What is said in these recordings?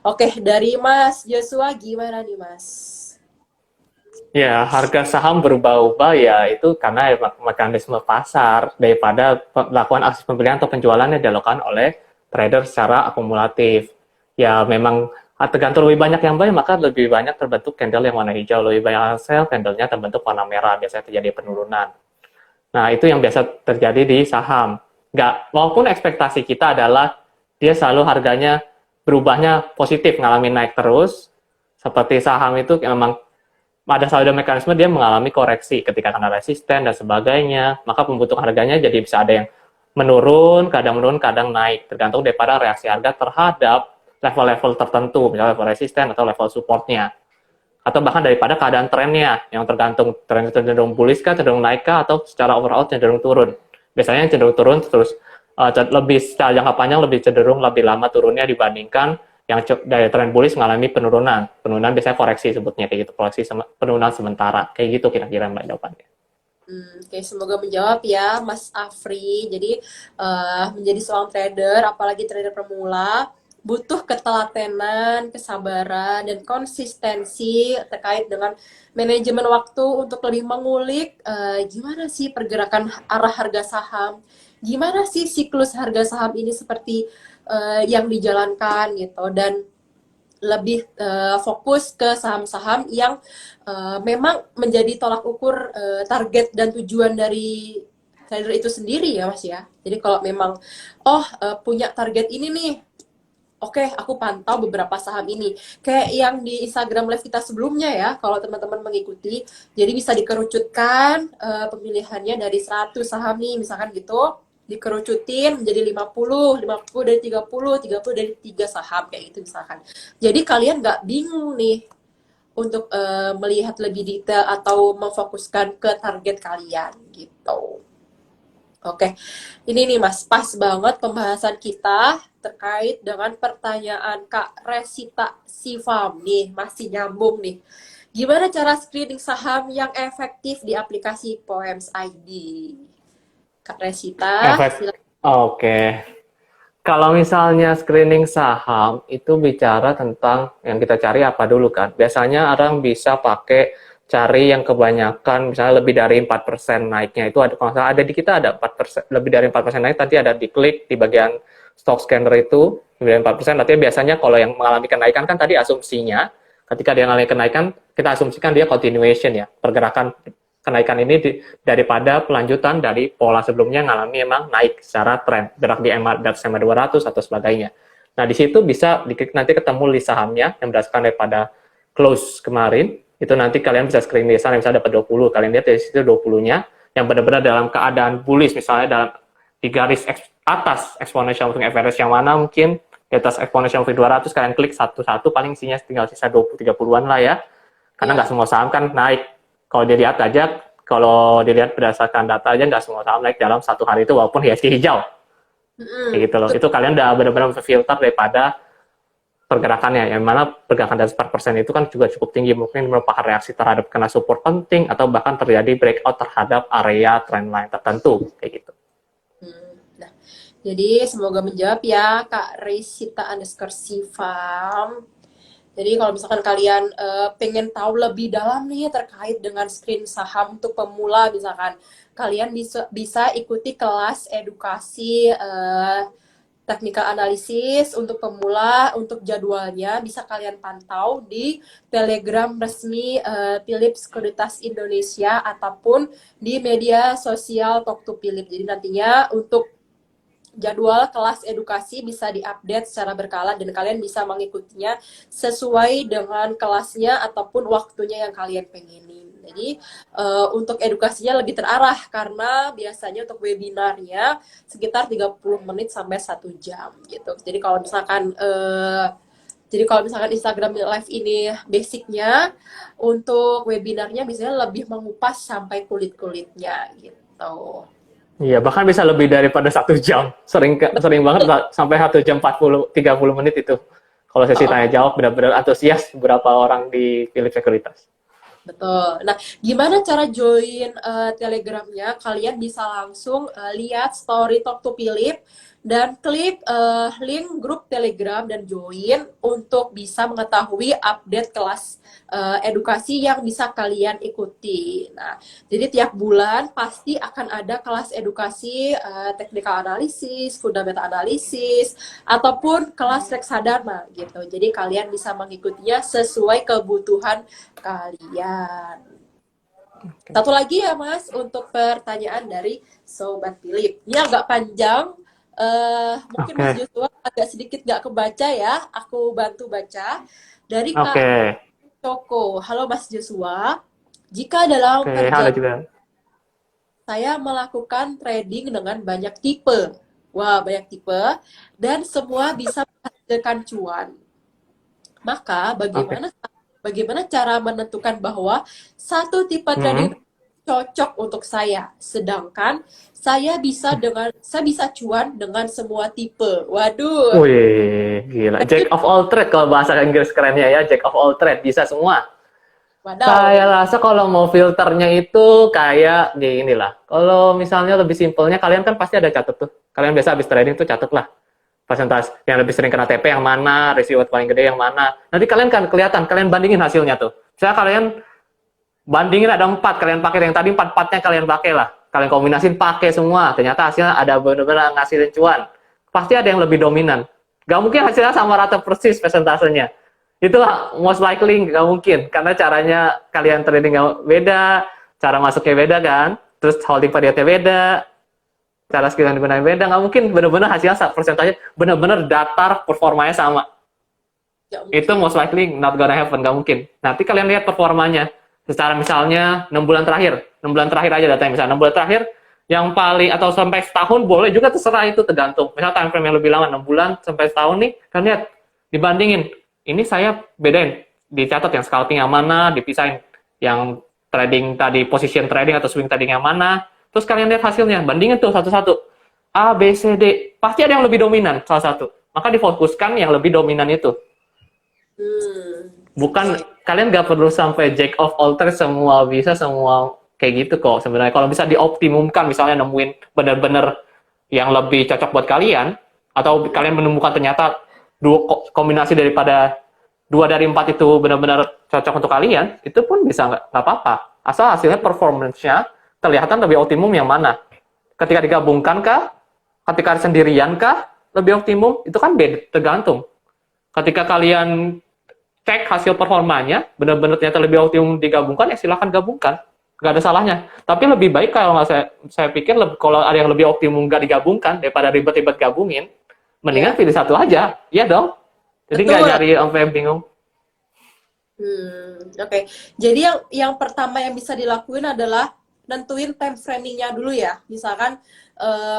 Oke, dari Mas Joshua gimana nih Mas? Ya, harga saham berubah-ubah ya itu karena mekanisme pasar daripada melakukan aksi pembelian atau penjualan yang dilakukan oleh trader secara akumulatif. Ya, memang tergantung lebih banyak yang buy, maka lebih banyak terbentuk candle yang warna hijau, lebih banyak yang sell, candlenya terbentuk warna merah, biasanya terjadi penurunan. Nah, itu yang biasa terjadi di saham. Nggak, walaupun ekspektasi kita adalah dia selalu harganya berubahnya positif, ngalamin naik terus, seperti saham itu memang ada selalu ada mekanisme dia mengalami koreksi ketika kena resisten dan sebagainya, maka pembentuk harganya jadi bisa ada yang menurun, kadang naik, tergantung daripada reaksi harga terhadap level-level tertentu, misalnya level resisten atau level supportnya, atau bahkan daripada keadaan trennya, yang tergantung tren cenderung bullish kah, cenderung naik kah, atau secara overall cenderung turun. Biasanya yang cenderung turun terus lebih secara jangka panjang lebih cenderung lebih lama turunnya dibandingkan yang dari tren bullish mengalami penurunan. Penurunan biasanya koreksi sebutnya kayak gitu, koreksi penurunan sementara. Kayak gitu kira-kira Mbak jawabannya. Oke, semoga menjawab ya Mas Afri. Jadi menjadi seorang trader, apalagi trader pemula, butuh ketelatenan, kesabaran, dan konsistensi terkait dengan manajemen waktu untuk lebih mengulik gimana sih pergerakan arah harga saham, gimana sih siklus harga saham ini seperti yang dijalankan gitu, dan lebih fokus ke saham-saham yang memang menjadi tolak ukur target dan tujuan dari trader itu sendiri ya Mas ya. Jadi kalau memang punya target ini nih, oke, aku pantau beberapa saham ini. Kayak yang di Instagram Live kita sebelumnya ya, kalau teman-teman mengikuti. Jadi bisa dikerucutkan pemilihannya dari 100 saham nih, misalkan gitu. Dikerucutin menjadi 50 dari 30 dari 3 saham, kayak gitu misalkan. Jadi kalian nggak bingung nih untuk melihat lebih detail atau memfokuskan ke target kalian gitu. Oke, ini nih Mas, pas banget pembahasan kita terkait dengan pertanyaan Kak Resita Sivam nih, masih nyambung nih. Gimana cara screening saham yang efektif di aplikasi Poems ID? Kak Resita, Efek. silakan. Oke. Kalau misalnya screening saham itu bicara tentang yang kita cari apa dulu kan. Biasanya orang bisa pakai cari yang kebanyakan misalnya lebih dari 4% naiknya itu ada, kalau ada di kita ada 4%, lebih dari 4% naik, nanti ada diklik di bagian stock scanner itu lebih dari 4%, artinya biasanya kalau yang mengalami kenaikan kan tadi asumsinya ketika dia mengalami kenaikan kita asumsikan dia continuation ya, pergerakan kenaikan ini daripada pelanjutan dari pola sebelumnya ngalami emang naik secara tren, gerak di SMA 200 atau sebagainya. Nah, di situ bisa nanti ketemu list sahamnya yang berdasarkan daripada close kemarin, itu nanti kalian bisa screen di sana, misalnya dapat 20, kalian lihat dari situ 20-nya, yang benar-benar dalam keadaan bullish, misalnya dalam di garis atas exponential moving average yang mana mungkin di atas exponential moving 200, kalian klik satu-satu, paling isinya tinggal sisa 20-30-an lah ya, karena nggak Ya. semua saham kan naik. Kalau dilihat aja, kalau dilihat berdasarkan data aja, nggak semua saham naik dalam satu hari itu, walaupun IHSG hijau. Kayak gitu loh. Betul. Itu kalian udah benar-benar filter daripada pergerakannya. Yang mana pergerakan dari 4% itu kan juga cukup tinggi. Mungkin merupakan reaksi terhadap kena support penting, atau bahkan terjadi breakout terhadap area trendline tertentu. Kayak gitu. Nah, jadi semoga menjawab ya Kak Resita underscore Sivam. Jadi kalau misalkan kalian pengen tahu lebih dalam nih terkait dengan screen saham untuk pemula, misalkan kalian bisa ikuti kelas edukasi technical analysis untuk pemula. Untuk jadwalnya bisa kalian pantau di Telegram resmi Philips Sekuritas Indonesia ataupun di media sosial Talk to Philips. Jadi nantinya untuk jadwal kelas edukasi bisa diupdate secara berkala dan kalian bisa mengikutinya sesuai dengan kelasnya ataupun waktunya yang kalian pengenin. Jadi untuk edukasinya lebih terarah karena biasanya untuk webinarnya sekitar 30 menit sampai 1 jam gitu. Jadi kalau misalkan Instagram Live ini basicnya, untuk webinarnya biasanya lebih mengupas sampai kulit-kulitnya gitu. Iya, bahkan bisa lebih daripada 1 jam. Sering banget sampai 1 jam 30 menit itu. Kalau sesi tanya Betul. jawab benar-benar antusias beberapa orang di Philips Sekuritas. Betul. Nah, gimana cara join Telegramnya? Kalian bisa langsung lihat story Talk to Philip dan klik link grup Telegram dan join untuk bisa mengetahui update kelas edukasi yang bisa kalian ikuti. Nah, jadi tiap bulan pasti akan ada kelas edukasi technical analysis, fundamental analysis, ataupun kelas reksadana gitu. Jadi kalian bisa mengikutinya sesuai kebutuhan kalian. Satu lagi ya Mas, untuk pertanyaan dari Sobat Philip. Ini agak panjang, mungkin Oke, Mas Joshua agak sedikit nggak kebaca ya, aku bantu baca. Dari Kak oke, Coko, halo Mas Joshua, jika dalam oke. Halo perjalanan juga. saya melakukan trading dengan banyak tipe, wah banyak tipe, dan semua bisa menghasilkan cuan, maka Oke. bagaimana cara menentukan bahwa satu tipe trading Hmm. cocok untuk saya, sedangkan saya bisa cuan dengan semua tipe. Waduh, Wih, gila. Jack of all trade kalau bahasa Inggris kerennya ya, Jack of all trade, bisa semua. wadaw. Saya rasa kalau mau filternya itu kayak di inilah. Kalau misalnya lebih simpelnya, kalian kan pasti ada catat tuh. Kalian biasa habis trading tuh catat lah. Persentase yang lebih sering kena TP yang mana, reward paling gede yang mana. Nanti kalian kan kelihatan, kalian bandingin hasilnya tuh. Misalnya kalian bandingin ada 4, kalian pakai yang tadi 4-4-nya kalian pakai lah. Kalian kombinasin pakai semua, ternyata hasilnya ada benar-benar ngasilin cuan. Pasti ada yang lebih dominan. Gak mungkin hasilnya sama rata persis persentasenya. Itu most likely gak mungkin, karena caranya kalian trading beda, cara masuknya beda kan, terus holding periodnya beda, cara skill yang digunakan beda, nggak mungkin benar-benar hasilnya persentase benar-benar datar performanya sama. Gak Itu mungkin. most likely not gonna happen, nggak mungkin. Nanti kalian lihat performanya secara misalnya 6 bulan terakhir, 6 bulan terakhir aja datanya, misalnya 6 bulan terakhir yang paling atau sampai setahun boleh juga, terserah, itu tergantung. Misal time frame yang lebih lama 6 bulan sampai setahun nih, kan lihat dibandingin. Ini saya bedain, dicatat yang scalping yang mana, dipisahin yang trading tadi, position trading atau swing trading yang mana. Terus kalian lihat hasilnya, bandingin tuh satu-satu. A, B, C, D. Pasti ada yang lebih dominan salah satu. Maka difokuskan yang lebih dominan itu. Bukan, Oke. kalian gak perlu sampai jack of all trades, semua bisa, semua kayak gitu kok sebenarnya. Kalau bisa dioptimumkan, misalnya nemuin benar-benar yang lebih cocok buat kalian, atau kalian menemukan ternyata dua kombinasi daripada 2 dari 4 itu benar-benar cocok untuk kalian, itu pun bisa, nggak apa-apa. Asal hasilnya performance-nya kelihatan lebih optimum yang mana. Ketika digabungkan kah? Ketika sendirian kah? Lebih optimum? Itu kan beda, tergantung. Ketika kalian cek hasil performanya, benar-benar ternyata lebih optimum digabungkan, ya silahkan gabungkan. Nggak ada salahnya. Tapi lebih baik kalau nggak, saya pikir kalau ada yang lebih optimum nggak digabungkan, daripada ribet-ribet gabungin, mendingan Ya, pilih satu aja. Iya dong. Jadi nggak betul. nyari sampai bingung. Oke. Jadi yang pertama yang bisa dilakuin adalah nentuin time framing-nya dulu ya. Misalkan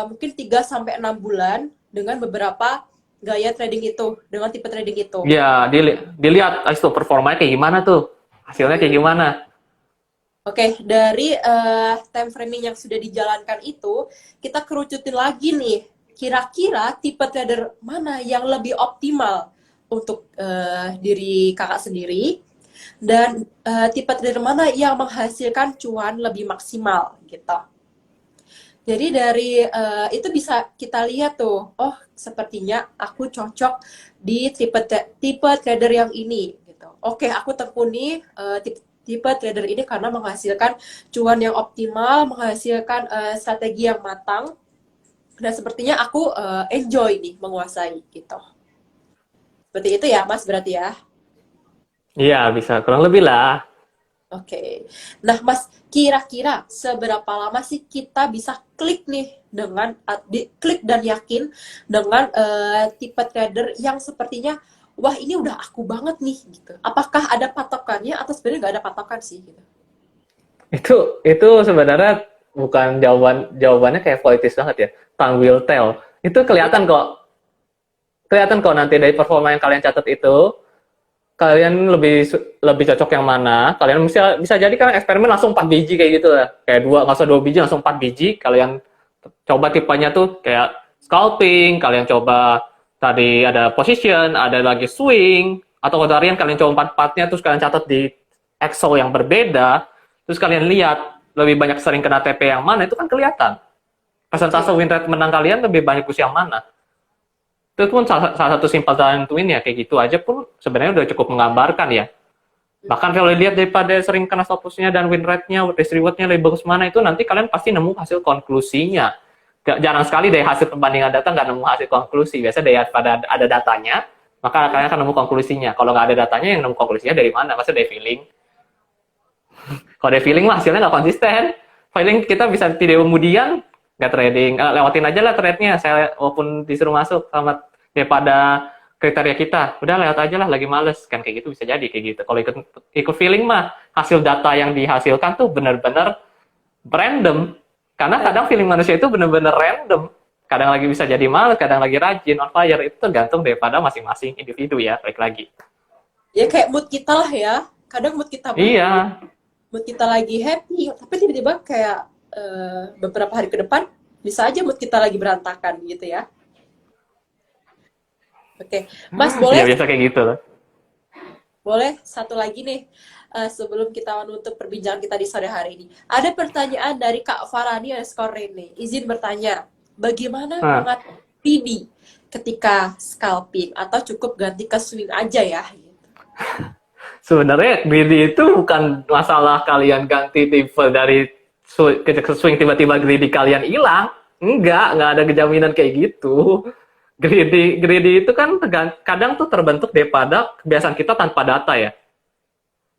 mungkin 3 sampai 6 bulan dengan beberapa gaya trading itu, dengan tipe trading itu. Ya, dilihat itu performanya kayak gimana tuh. Hasilnya kayak Hmm. gimana. Oke, dari time framing yang sudah dijalankan itu, kita kerucutin lagi nih. Kira-kira tipe trader mana yang lebih optimal untuk diri kakak sendiri, dan tipe trader mana yang menghasilkan cuan lebih maksimal gitu. Jadi dari itu bisa kita lihat tuh, oh sepertinya aku cocok di tipe trader yang ini gitu. Oke, aku tekuni tipe trader ini karena menghasilkan cuan yang optimal, menghasilkan strategi yang matang, dan sepertinya aku enjoy nih menguasai gitu. Seperti itu ya, Mas, berarti ya. Iya, bisa. Kurang lebih lah. Oke. Nah, Mas, kira-kira seberapa lama sih kita bisa klik nih dengan klik dan yakin dengan tipe trader yang sepertinya wah ini udah aku banget nih gitu. Apakah ada patokannya atau sebenarnya nggak ada patokan sih gitu? Itu sebenarnya bukan jawabannya kayak politis banget ya. Time will tell. Itu kelihatan kok. Kelihatan kok nanti dari performa yang kalian catat itu, kalian lebih lebih cocok yang mana. Kalian bisa bisa jadi kalian eksperimen langsung 4 biji kayak gitu lah. Kayak dua, nggak usah 2 biji, langsung 4 biji. Kalian coba tipenya tuh kayak scalping, kalian coba tadi ada position, ada lagi swing, atau harian kalian coba 4-4-nya, terus kalian catat di Excel yang berbeda, terus kalian lihat lebih banyak sering kena TP yang mana, itu kan kelihatan. Persentase win rate menang kalian lebih banyak usia yang mana? Itu pun salah satu simpel dalam twin ya, kayak gitu aja pun sebenarnya udah cukup menggambarkan ya. Bahkan kalau lihat daripada sering kena stop loss-nya dan win rate-nya, risk reward-nya lebih bagus mana, itu nanti kalian pasti nemu hasil konklusinya. Jarang sekali dari hasil perbandingan data nggak nemu hasil konklusi. Biasanya daripada ada datanya, maka kalian akan nemu konklusinya. Kalau nggak ada datanya, yang nemu konklusinya dari mana? Maksudnya dari feeling. Kalau dari feeling mah hasilnya nggak konsisten. Feeling kita bisa tidak kemudian nggak trading, lewatin aja lah trade-nya. Saya walaupun disuruh masuk sama daripada kriteria kita, udah lewat aja lah, lagi males kan, kayak gitu bisa jadi kayak gitu. Kalau ikut feeling mah hasil data yang dihasilkan tuh benar-benar random, karena kadang feeling manusia itu benar-benar random. Kadang lagi bisa jadi males, kadang lagi rajin, on fire, itu tergantung daripada masing-masing individu ya, balik lagi. Ya kayak mood kita lah ya, kadang mood kita Iya, mood kita lagi happy, tapi tiba-tiba kayak beberapa hari ke depan bisa aja mood kita lagi berantakan gitu ya. Oke, Mas ya boleh biasa kayak gitu loh. boleh satu lagi nih sebelum kita menutup perbincangan kita di sore hari ini. Ada pertanyaan dari Kak Farani Rene. Izin bertanya, bagaimana mengatur PD ketika scalping atau cukup ganti ke swing aja ya? Sebenarnya greedy itu bukan masalah kalian ganti tipe dari swing tiba-tiba greedy kalian hilang. Nggak ada kejaminan kayak gitu. Greedy itu kan kadang tuh terbentuk daripada kebiasaan kita tanpa data ya.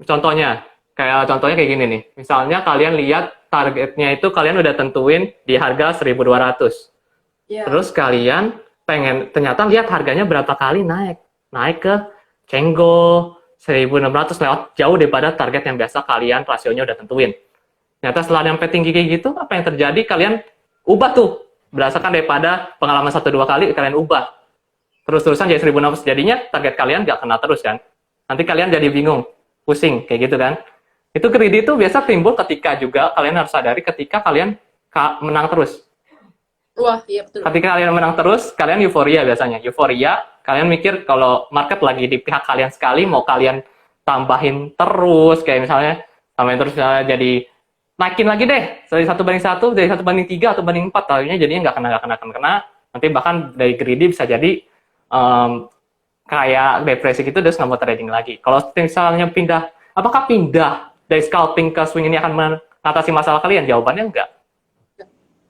Contohnya kayak gini nih. Misalnya kalian lihat targetnya itu kalian udah tentuin di harga 1.200. Yeah. Terus kalian ternyata lihat harganya berapa kali naik ke cenggol 1.600, lewat jauh daripada target yang biasa kalian rasionya udah tentuin. Ternyata setelah nyampe tinggi kayak gitu, apa yang terjadi? Kalian ubah tuh, berdasarkan daripada pengalaman 1-2 kali kalian ubah. Terus-terusan jadi 1.600, jadinya target kalian nggak kena terus kan. Nanti kalian jadi bingung, pusing, kayak gitu kan. Itu greedy itu biasa timbul ketika juga kalian harus sadari ketika kalian menang terus. Wah, iya betul. Ketika kalian menang terus, kalian euforia biasanya. Euforia, kalian mikir kalau market lagi di pihak kalian sekali, mau kalian tambahin terus, kayak misalnya tambahin terus misalnya jadi naikin lagi deh, dari 1/1, dari 1/3 atau 1/4, tahunya jadinya nggak kena. Nanti bahkan dari greedy bisa jadi kayak depresi gitu, terus nggak mau trading lagi. Kalau misalnya apakah pindah dari scalping ke swing ini akan mengatasi masalah kalian? Jawabannya enggak.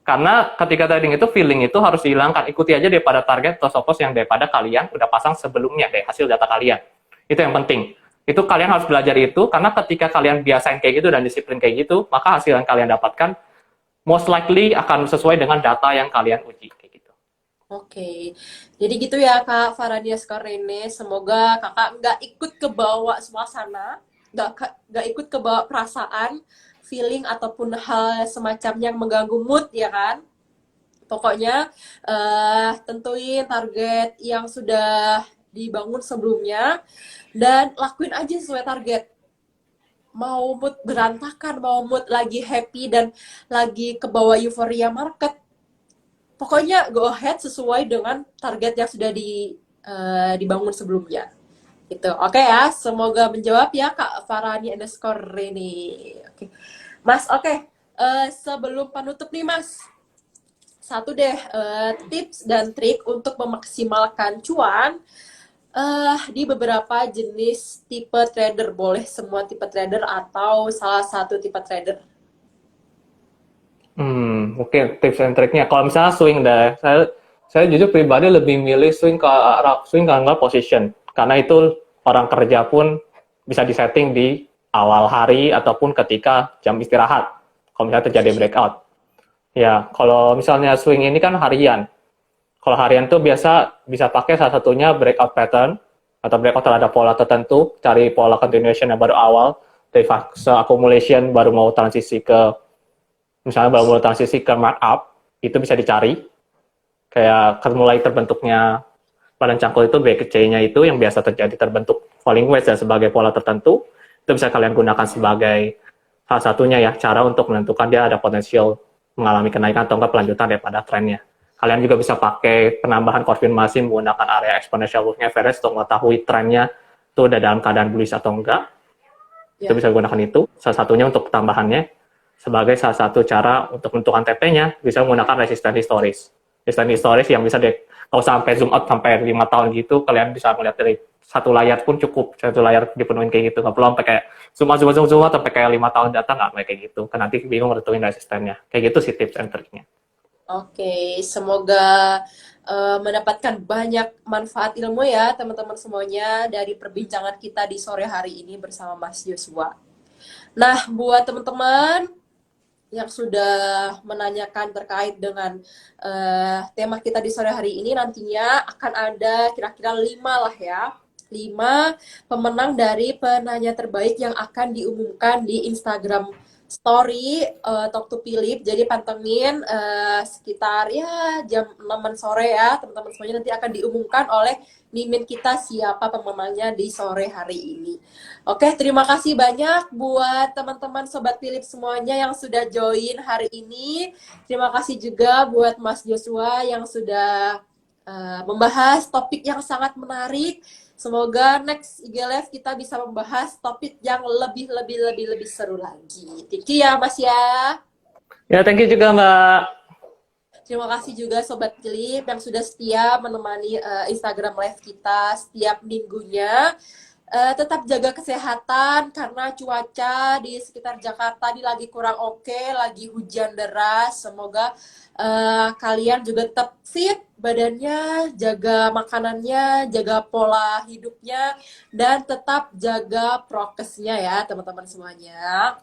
Karena ketika trading itu feeling itu harus dihilangkan. Ikuti aja daripada target atau stop loss yang daripada kalian udah pasang sebelumnya dari hasil data kalian. Itu yang penting. Itu kalian harus belajar itu, karena ketika kalian biasain kayak gitu dan disiplin kayak gitu, maka hasil yang kalian dapatkan most likely akan sesuai dengan data yang kalian uji kayak gitu. Oke, jadi gitu ya Kak Farania Rene. Semoga kakak nggak ikut ke bawah suasana, nggak ikut ke bawah perasaan, feeling ataupun hal semacam yang mengganggu mood ya kan. Pokoknya tentuin target yang sudah dibangun sebelumnya dan lakuin aja sesuai target. Mau mood berantakan, mau mood lagi happy dan lagi ke bawah euforia market, pokoknya go ahead sesuai dengan target yang sudah dibangun sebelumnya. Gitu. Oke ya, semoga menjawab ya Kak Farani Rene. Oke. Mas, oke. Sebelum penutup nih Mas, satu deh tips dan trik untuk memaksimalkan cuan di beberapa jenis tipe trader. Boleh semua tipe trader atau salah satu tipe trader? Oke, tips and triknya. Kalau misalnya swing deh, saya jujur pribadi lebih milih swing ke angle position, karena itu orang kerja pun bisa disetting di awal hari ataupun ketika jam istirahat. Kalau misalnya terjadi breakout, ya kalau misalnya swing ini kan harian. Kalau harian tuh biasa bisa pakai salah satunya breakout pattern atau breakout terhadap pola tertentu, cari pola continuation yang baru awal dari fase accumulation baru mau transisi ke markup, itu bisa dicari. Kayak mulai terbentuknya badan cangkul itu BC-nya itu yang biasa terjadi terbentuk falling wedge ya, sebagai pola tertentu, itu bisa kalian gunakan sebagai salah satunya ya cara untuk menentukan dia ada potensial mengalami kenaikan atau enggak pelanjutan daripada trennya. Kalian juga bisa pakai penambahan konfirmasi menggunakan area exponential moving average untuk mengetahui trennya itu udah dalam keadaan bullish atau enggak. Itu bisa gunakan itu, salah satunya untuk tambahannya. sebagai salah satu cara untuk menentukan TP-nya bisa menggunakan resisten historis. Resisten historis yang bisa kalau sampai zoom out sampai 5 tahun gitu, kalian bisa melihat dari satu layar pun cukup, satu layar dipenuhin kayak gitu. Nggak perlu sampai kayak zoom out sampai kayak 5 tahun data, nggak kayak gitu. Kan nanti bingung nentuin resistennya. Kayak gitu sih tips and triknya. Oke, semoga mendapatkan banyak manfaat ilmu ya teman-teman semuanya dari perbincangan kita di sore hari ini bersama Mas Joshua. Nah, buat teman-teman yang sudah menanyakan terkait dengan tema kita di sore hari ini, nantinya akan ada kira-kira 5 lah ya. 5 pemenang dari penanya terbaik yang akan diumumkan di Instagram Story Talk to Philip. Jadi pantengin sekitar ya jam 6 sore ya teman-teman semuanya, nanti akan diumumkan oleh Mimin kita siapa pemenangnya di sore hari ini. Oke, terima kasih banyak buat teman-teman Sobat Philip semuanya yang sudah join hari ini. Terima kasih juga buat Mas Joshua yang sudah membahas topik yang sangat menarik. Semoga next IG Live kita bisa membahas topik yang lebih seru lagi. Thank you ya Mas ya. Ya, thank you juga Mbak. Terima kasih juga Sobat Philip yang sudah setia menemani Instagram Live kita setiap minggunya. Tetap jaga kesehatan karena cuaca di sekitar Jakarta ini lagi kurang oke, lagi hujan deras. Semoga kalian juga tetap fit badannya, jaga makanannya, jaga pola hidupnya, dan tetap jaga prokesnya ya teman-teman semuanya.